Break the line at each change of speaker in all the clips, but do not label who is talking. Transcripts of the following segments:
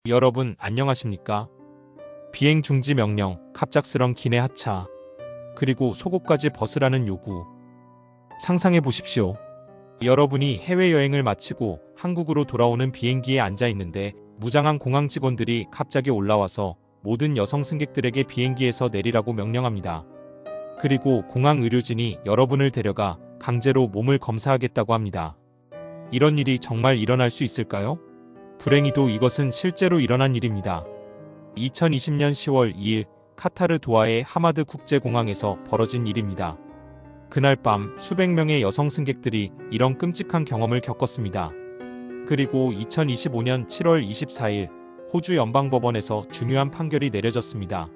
여러분 안녕하십니까? 비행 중지 명령, 갑작스런 기내 하차, 그리고 속옷까지 벗으라는 요구. 상상해 보십시오. 여러분이 해외여행을 마치고 한국으로 돌아오는 비행기에 앉아 있는데 무장한 공항 직원들이 갑자기 올라와서 모든 여성 승객들에게 비행기에서 내리라고 명령합니다. 그리고 공항 의료진이 여러분을 데려가 강제로 몸을 검사하겠다고 합니다. 이런 일이 정말 일어날 수 있을까요? 불행히도 이것은 실제로 일어난 일입니다. 2020년 10월 2일 카타르 도하의 하마드 국제공항에서 벌어진 일입니다. 그날 밤 수백 명의 여성 승객들이 이런 끔찍한 경험을 겪었습니다. 그리고 2025년 7월 24일 호주 연방법원에서 중요한 판결이 내려졌습니다.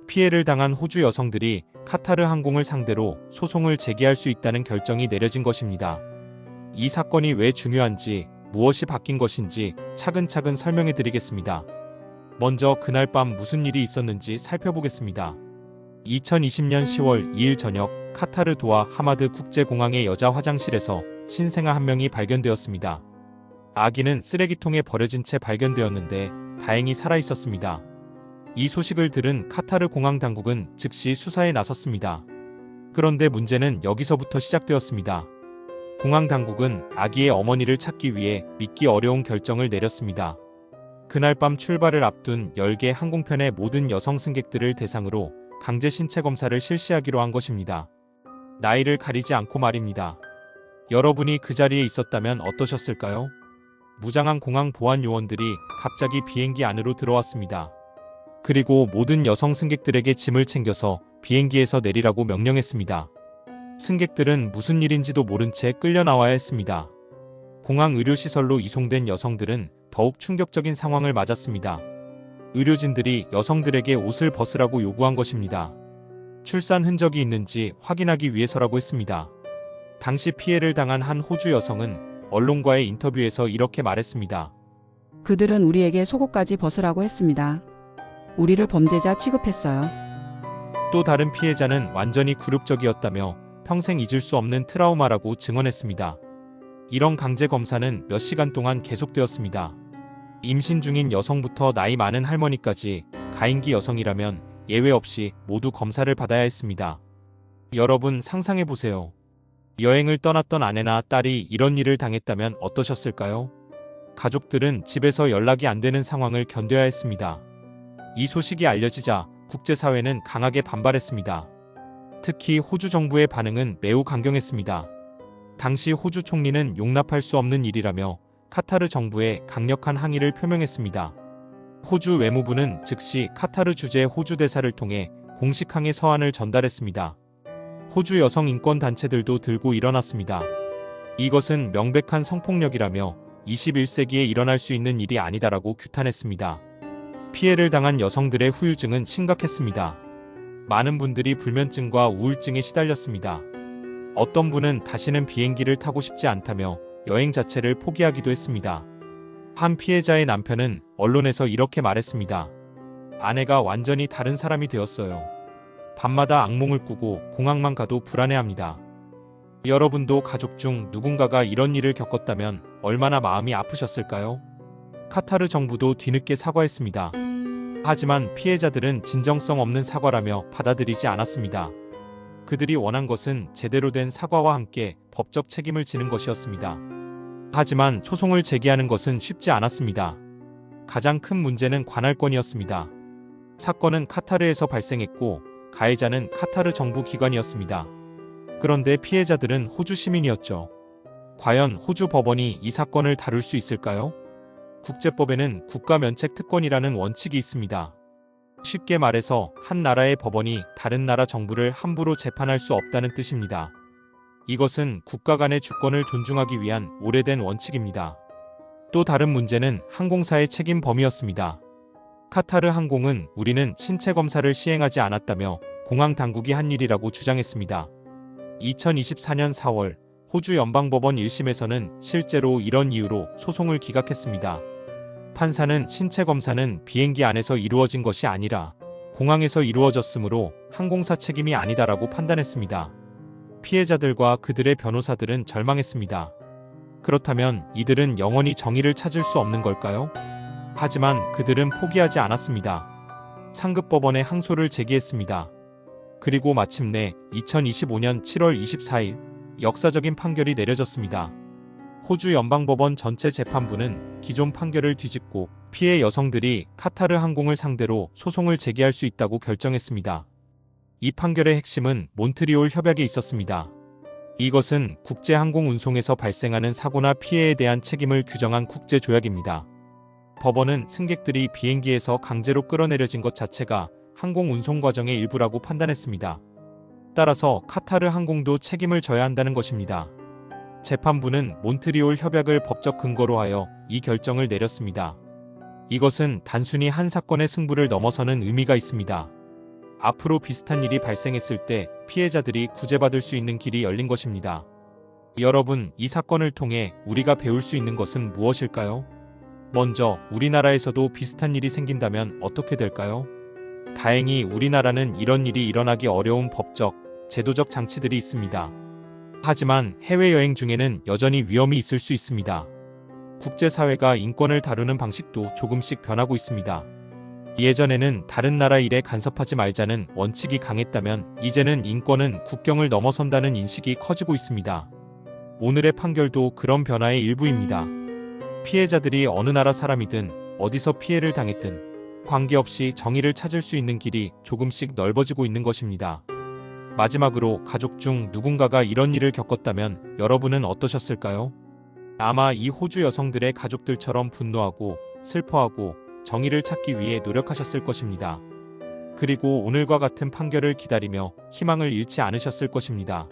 피해를 당한 호주 여성들이 카타르 항공을 상대로 소송을 제기할 수 있다는 결정이 내려진 것입니다. 이 사건이 왜 중요한지, 무엇이 바뀐 것인지 차근차근 설명해 드리겠습니다. 먼저 그날 밤 무슨 일이 있었는지 살펴보겠습니다. 2020년 10월 2일 저녁 카타르 도하 하마드 국제공항의 여자 화장실에서 신생아 한 명이 발견되었습니다. 아기는 쓰레기통에 버려진 채 발견되었는데 다행히 살아 있었습니다. 이 소식을 들은 카타르 공항 당국은 즉시 수사에 나섰습니다. 그런데 문제는 여기서부터 시작되었습니다. 공항 당국은 아기의 어머니를 찾기 위해 믿기 어려운 결정을 내렸습니다. 그날 밤 출발을 앞둔 10개 항공편의 모든 여성 승객들을 대상으로 강제 신체 검사를 실시하기로 한 것입니다. 나이를 가리지 않고 말입니다. 여러분이 그 자리에 있었다면 어떠셨을까요? 무장한 공항 보안 요원들이 갑자기 비행기 안으로 들어왔습니다. 그리고 모든 여성 승객들에게 짐을 챙겨서 비행기에서 내리라고 명령했습니다. 승객들은 무슨 일인지도 모른 채 끌려 나와야 했습니다. 공항 의료시설로 이송된 여성들은 더욱 충격적인 상황을 맞았습니다. 의료진들이 여성들에게 옷을 벗으라고 요구한 것입니다. 출산 흔적이 있는지 확인하기 위해서라고 했습니다. 당시 피해를 당한 한 호주 여성은 언론과의 인터뷰에서 이렇게 말했습니다.
그들은 우리에게 속옷까지 벗으라고 했습니다. 우리를 범죄자 취급했어요.
또 다른 피해자는 완전히 굴욕적이었다며 평생 잊을 수 없는 트라우마라고 증언했습니다. 이런 강제 검사는 몇 시간 동안 계속되었습니다. 임신 중인 여성부터 나이 많은 할머니까지 가임기 여성이라면 예외 없이 모두 검사를 받아야 했습니다. 여러분 상상해 보세요. 여행을 떠났던 아내나 딸이 이런 일을 당했다면 어떠셨을까요? 가족들은 집에서 연락이 안 되는 상황을 견뎌야 했습니다. 이 소식이 알려지자 국제사회는 강하게 반발했습니다. 특히 호주 정부의 반응은 매우 강경했습니다. 당시 호주 총리는 용납할 수 없는 일이라며 카타르 정부에 강력한 항의를 표명했습니다. 호주 외무부는 즉시 카타르 주재 호주 대사를 통해 공식 항의 서한을 전달했습니다. 호주 여성 인권 단체들도 들고 일어났습니다. 이것은 명백한 성폭력이라며 21세기에 일어날 수 있는 일이 아니다라고 규탄했습니다. 피해를 당한 여성들의 후유증은 심각했습니다. 많은 분들이 불면증과 우울증에 시달렸습니다. 어떤 분은 다시는 비행기를 타고 싶지 않다며 여행 자체를 포기하기도 했습니다. 한 피해자의 남편은 언론에서 이렇게 말했습니다. 아내가 완전히 다른 사람이 되었어요. 밤마다 악몽을 꾸고 공항만 가도 불안해합니다. 여러분도 가족 중 누군가가 이런 일을 겪었다면 얼마나 마음이 아프셨을까요? 카타르 정부도 뒤늦게 사과했습니다. 하지만 피해자들은 진정성 없는 사과라며 받아들이지 않았습니다. 그들이 원한 것은 제대로 된 사과와 함께 법적 책임을 지는 것이었습니다. 하지만 소송을 제기하는 것은 쉽지 않았습니다. 가장 큰 문제는 관할권이었습니다. 사건은 카타르에서 발생했고 가해자는 카타르 정부 기관이었습니다. 그런데 피해자들은 호주 시민이었죠. 과연 호주 법원이 이 사건을 다룰 수 있을까요? 국제법에는 국가면책 특권이라는 원칙이 있습니다. 쉽게 말해서 한 나라의 법원이 다른 나라 정부를 함부로 재판할 수 없다는 뜻입니다. 이것은 국가 간의 주권을 존중하기 위한 오래된 원칙입니다. 또 다른 문제는 항공사의 책임 범위였습니다. 카타르 항공은 우리는 신체 검사를 시행하지 않았다며 공항 당국이 한 일이라고 주장했습니다. 2024년 4월 호주 연방법원 1심에서는 실제로 이런 이유로 소송을 기각했습니다. 판사는 신체 검사는 비행기 안에서 이루어진 것이 아니라 공항에서 이루어졌으므로 항공사 책임이 아니다라고 판단했습니다. 피해자들과 그들의 변호사들은 절망했습니다. 그렇다면 이들은 영원히 정의를 찾을 수 없는 걸까요? 하지만 그들은 포기하지 않았습니다. 상급법원에 항소를 제기했습니다. 그리고 마침내 2025년 7월 24일 역사적인 판결이 내려졌습니다. 호주 연방법원 전체 재판부는 기존 판결을 뒤집고 피해 여성들이 카타르 항공을 상대로 소송을 제기할 수 있다고 결정했습니다. 이 판결의 핵심은 몬트리올 협약에 있었습니다. 이것은 국제항공 운송에서 발생하는 사고나 피해에 대한 책임을 규정한 국제조약입니다. 법원은 승객들이 비행기에서 강제로 끌어내려진 것 자체가 항공 운송 과정의 일부라고 판단했습니다. 따라서 카타르 항공도 책임을 져야 한다는 것입니다. 재판부는 몬트리올 협약을 법적 근거로 하여 이 결정을 내렸습니다. 이것은 단순히 한 사건의 승부를 넘어서는 의미가 있습니다. 앞으로 비슷한 일이 발생했을 때 피해자들이 구제받을 수 있는 길이 열린 것입니다. 여러분, 이 사건을 통해 우리가 배울 수 있는 것은 무엇일까요? 먼저, 우리나라에서도 비슷한 일이 생긴다면 어떻게 될까요? 다행히 우리나라는 이런 일이 일어나기 어려운 법적, 제도적 장치들이 있습니다. 하지만 해외여행 중에는 여전히 위험이 있을 수 있습니다. 국제사회가 인권을 다루는 방식도 조금씩 변하고 있습니다. 예전에는 다른 나라 일에 간섭하지 말자는 원칙이 강했다면 이제는 인권은 국경을 넘어선다는 인식이 커지고 있습니다. 오늘의 판결도 그런 변화의 일부입니다. 피해자들이 어느 나라 사람이든 어디서 피해를 당했든 관계없이 정의를 찾을 수 있는 길이 조금씩 넓어지고 있는 것입니다. 마지막으로 가족 중 누군가가 이런 일을 겪었다면 여러분은 어떠셨을까요? 아마 이 호주 여성들의 가족들처럼 분노하고 슬퍼하고 정의를 찾기 위해 노력하셨을 것입니다. 그리고 오늘과 같은 판결을 기다리며 희망을 잃지 않으셨을 것입니다.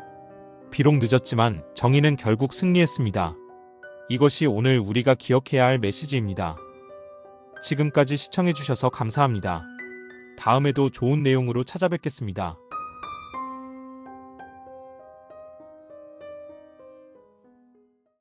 비록 늦었지만 정의는 결국 승리했습니다. 이것이 오늘 우리가 기억해야 할 메시지입니다. 지금까지 시청해주셔서 감사합니다. 다음에도 좋은 내용으로 찾아뵙겠습니다.